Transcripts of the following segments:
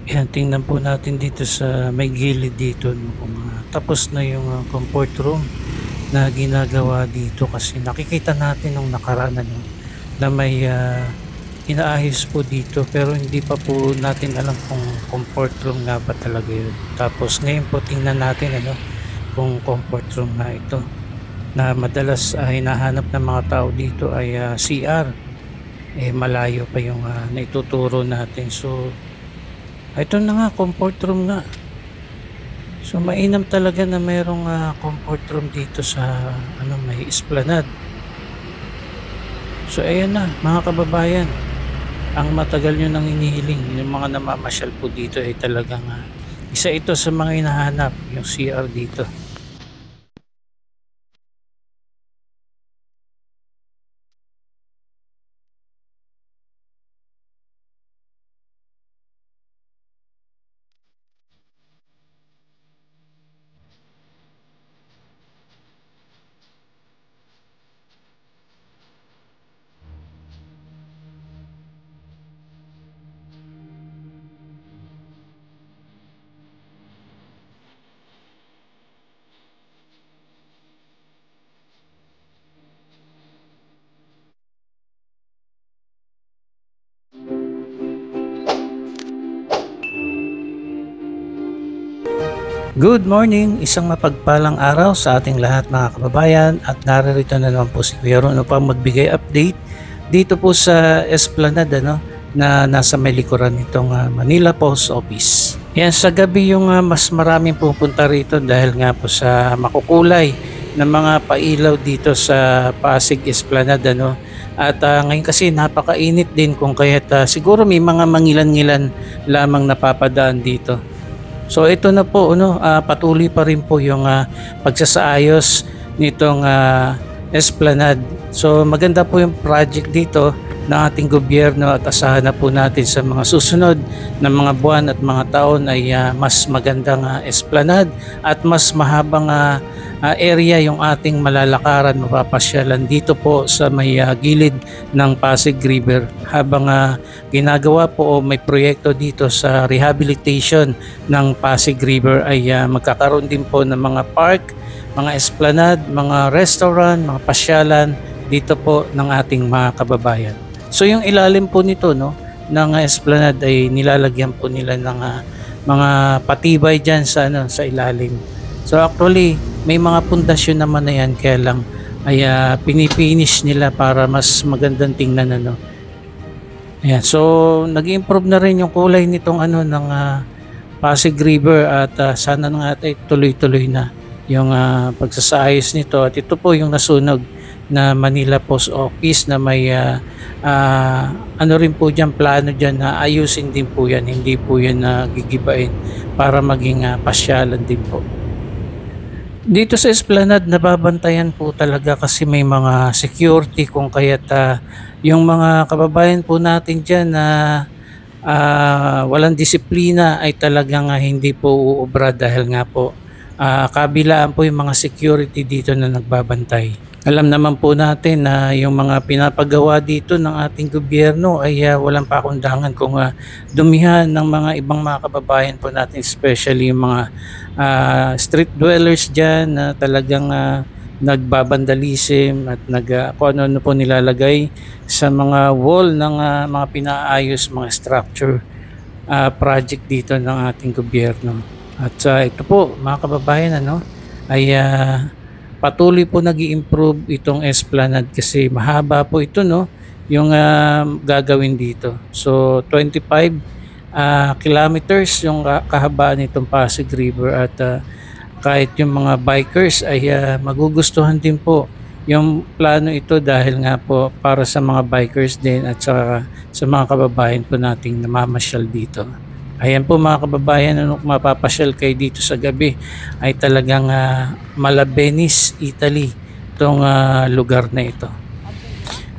Yan, tingnan po natin dito sa may gilid dito, no, kung tapos na yung comfort room na ginagawa dito, kasi nakikita natin nung nakaraan, ano, na may inaayos po dito, pero hindi pa po natin alam kung comfort room nga ba talaga yun. Tapos ngayon po tingnan natin, ano, kung comfort room na ito, na madalas hinahanap ng mga tao dito ay CR. Malayo pa yung naituturo natin. So ito na nga, comfort room nga. So mainam talaga na mayroong comfort room dito sa may esplanade. So ayan na mga kababayan, ang matagal nyo nang inihiling, yung mga namamasyal po dito ay talagang isa ito sa mga hinahanap, yung CR dito. Good morning, isang mapagpalang araw sa ating lahat mga kababayan, at naririto na naman po si Kuya Ron upang magbigay update dito po sa Esplanade, ano, na nasa may likuran nitong Manila Post Office. Yan, sa gabi yung mas maraming pupunta rito dahil nga po sa makukulay ng mga pailaw dito sa Pasig Esplanade, ano. At ngayon kasi napakainit din, kung kaya't siguro may mga mangilan-ngilan lamang napapadaan dito. So ito na po, patuloy pa rin po yung pagsasaayos nitong Esplanade. So maganda po yung project dito ng ating gobyerno, at asahan na po natin sa mga susunod na mga buwan at mga taon ay mas magandang Esplanade at mas mahabang area yung ating malalakaran, mapapasyalan dito po sa may gilid ng Pasig River, habang ginagawa po o may proyekto dito sa rehabilitation ng Pasig River ay magkakaroon din po ng mga park, mga esplanade, mga restaurant, mga pasyalan dito po ng ating mga kababayan. So yung ilalim po nito, no, ng esplanade ay nilalagyan po nila ng mga patibay diyan sa sa ilalim. So actually may mga pundasyon naman na yan, kaya lang ay pinipinish nila para mas magandang tingnan, ano. Ayan, so nag-improve na rin yung kulay nitong ng Pasig River, at sana nga ay tuloy-tuloy na yung pagsasaayos nito. At ito po yung nasunog na Manila Post Office na may ano rin po dyan, plano dyan na ayusin din po yan, hindi po yan gigibain para maging pasyalan din po. Dito sa Esplanade nababantayan po talaga kasi may mga security, kung kaya't yung mga kababayan po natin dyan na walang disiplina ay talagang hindi po uubra, dahil nga po kabilaan po yung mga security dito na nagbabantay. Alam naman po natin na yung mga pinapagawa dito ng ating gobyerno ay walang pakundangan, kung dumihan ng mga ibang mga kababayan po natin, especially yung mga street dwellers dyan na talagang nagbabandalism at kung ano po nilalagay sa mga wall ng mga pinaayos, mga structure project dito ng ating gobyerno. At ito po mga kababayan, ay patuloy po nag-i-improve itong Esplanade kasi mahaba po ito, no, yung gagawin dito. So 25 kilometers yung kahabaan nitong Pasig River, at kahit yung mga bikers ay magugustuhan din po yung plano ito, dahil nga po para sa mga bikers din at sa mga kababayan po nating namamasyal dito. Ayan po mga kababayan, mapapasyal kayo dito sa gabi ay talagang Malabenis, Italy itong lugar na ito.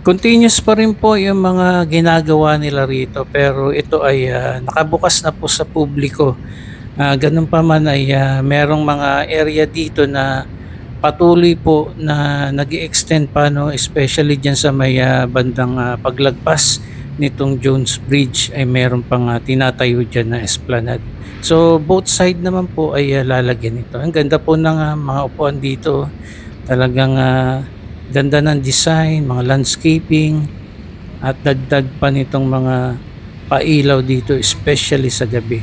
Continuous pa rin po yung mga ginagawa nila rito, pero ito ay nakabukas na po sa publiko. Ganun pa man ay merong mga area dito na patuloy po na nag-i-extend pa, no, especially dyan sa may bandang paglagpas nitong Jones Bridge ay meron pang tinatayo dyan na esplanade. So both side naman po ay lalagyan ito. Ang ganda po ng mga upuan dito. Talagang ganda ng design, mga landscaping, at dagdag pa nitong mga pailaw dito, especially sa gabi.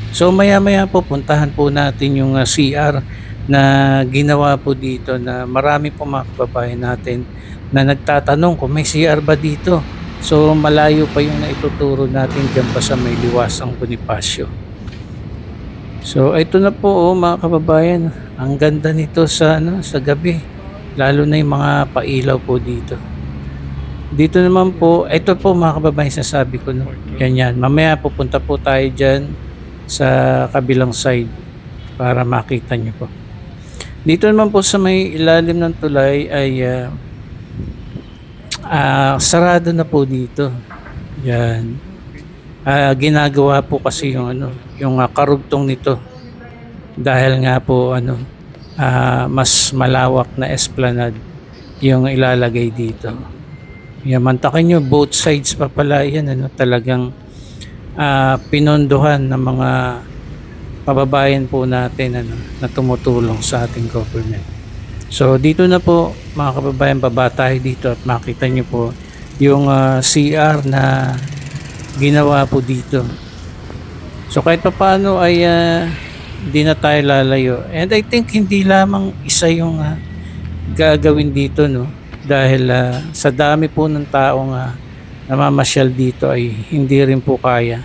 So maya maya po puntahan po natin yung CR na ginawa po dito, na marami po mga kababayan natin na nagtatanong kung may CR ba dito. So malayo pa yung naituturo natin dyan pa sa may Liwasang Bonifacio. So ito na po mga kababayan, ang ganda nito sa sa gabi, lalo na yung mga pailaw po dito. Dito naman po, ito po mga kababayan, sasabi ko yan. Mamaya pupunta po tayo dyan sa kabilang side para makita nyo po. Dito naman po sa may ilalim ng tulay ay sarado na po dito. Yan. Ginagawa po kasi yung karugtong nito, dahil nga po mas malawak na esplanade yung ilalagay dito. Yan, mantakin nyo, both sides pa pala yan, talagang pinondohan ng mga kababayan po natin na tumutulong sa ating government. So dito na po mga kababayan, baba tayo dito at makita nyo po yung CR na ginawa po dito. So kahit pa paano ay hindi na tayo lalayo. And I think hindi lamang isa yung gagawin dito, dahil sa dami po ng taong namamasyal dito ay hindi rin po kaya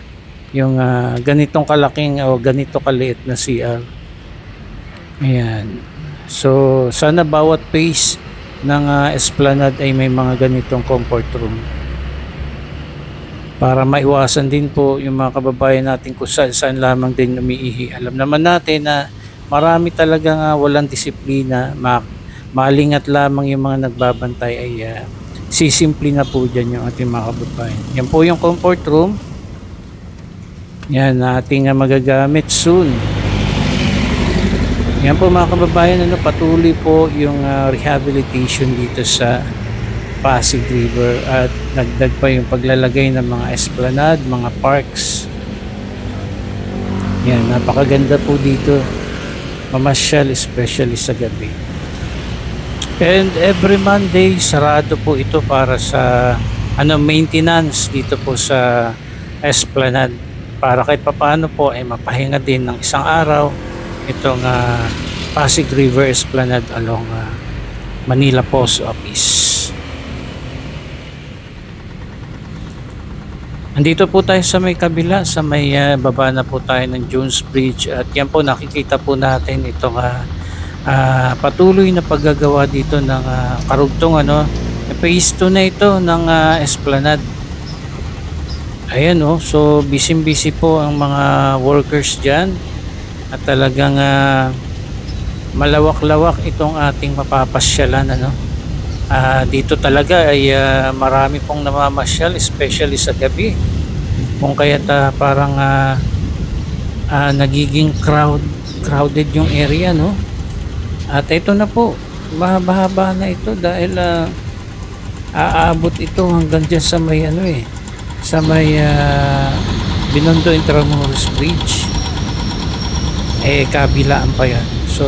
yung ganitong kalaking o ganito kaliit na CR. Ayan. So sana bawat phase ng esplanade ay may mga ganitong comfort room, para maiwasan din po yung mga kababayan natin kung saan lamang din umiihi. Alam naman natin na marami talagang walang disiplina, malingat lamang yung mga nagbabantay, ay sisimple na po dyan yung ating mga kababayan. Yan po yung comfort room. Yan ating magagamit soon. Yan po mga kababayan, patuloy po yung rehabilitation dito sa Pasig River, at nagdag pa yung paglalagay ng mga esplanade, mga parks. Yan, napakaganda po dito mamasyal, especially sa gabi. And every Monday sarado po ito para sa maintenance dito po sa esplanade, para kahit papaano po ay mapahinga din ng isang araw itong Pasig River Esplanade along Manila Post Office. Andito po tayo sa may kabila, sa may baba na po tayo ng Jones Bridge, at yan po nakikita po natin itong patuloy na paggagawa dito ng karugtong phase 2 na ito ng esplanade. Ayan so busy po ang mga workers dyan, at talagang malawak-lawak itong ating mapapasyalan. Dito talaga ay marami pong namamasyal, especially sa gabi, kung kaya't parang nagiging crowded yung area, at ito na po, mahaba na ito, dahil aabot ito hanggang dyan sa may sa may Binondo Intramuros Bridge, kabilaan pa yan. So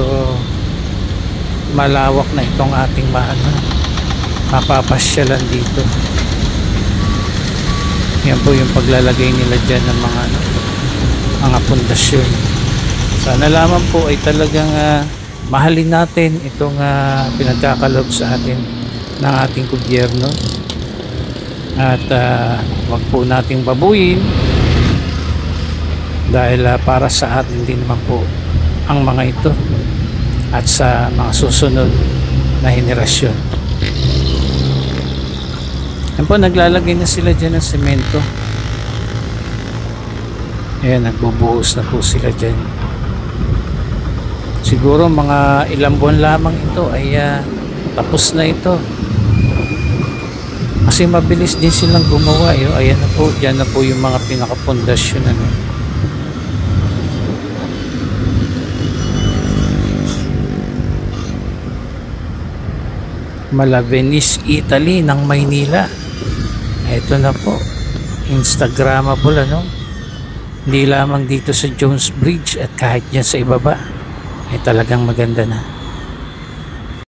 malawak na itong ating mapapasyalan dito. Yan po yung paglalagay nila dyan ng mga pundasyon. Sana lamang po ay talagang mahalin natin itong pinagkakaloob sa atin ng ating gobyerno, at wag po nating babuyin, dahil para sa atin din naman po ang mga ito at sa mga susunod na henerasyon. Yan po, naglalagay na sila dyan ng semento. Ayan, nagbubuhos na po sila dyan. Siguro mga ilang buwan lamang ito ay tapos na ito, kasi mabilis din silang gumawa. Ayan na po, dyan na po yung mga pinakapundasyon. Mala Venice, Italy ng Maynila. Ito na po. Instagrammable, ano? Hindi lamang dito sa Jones Bridge at kahit dyan sa ibaba ay talagang maganda na.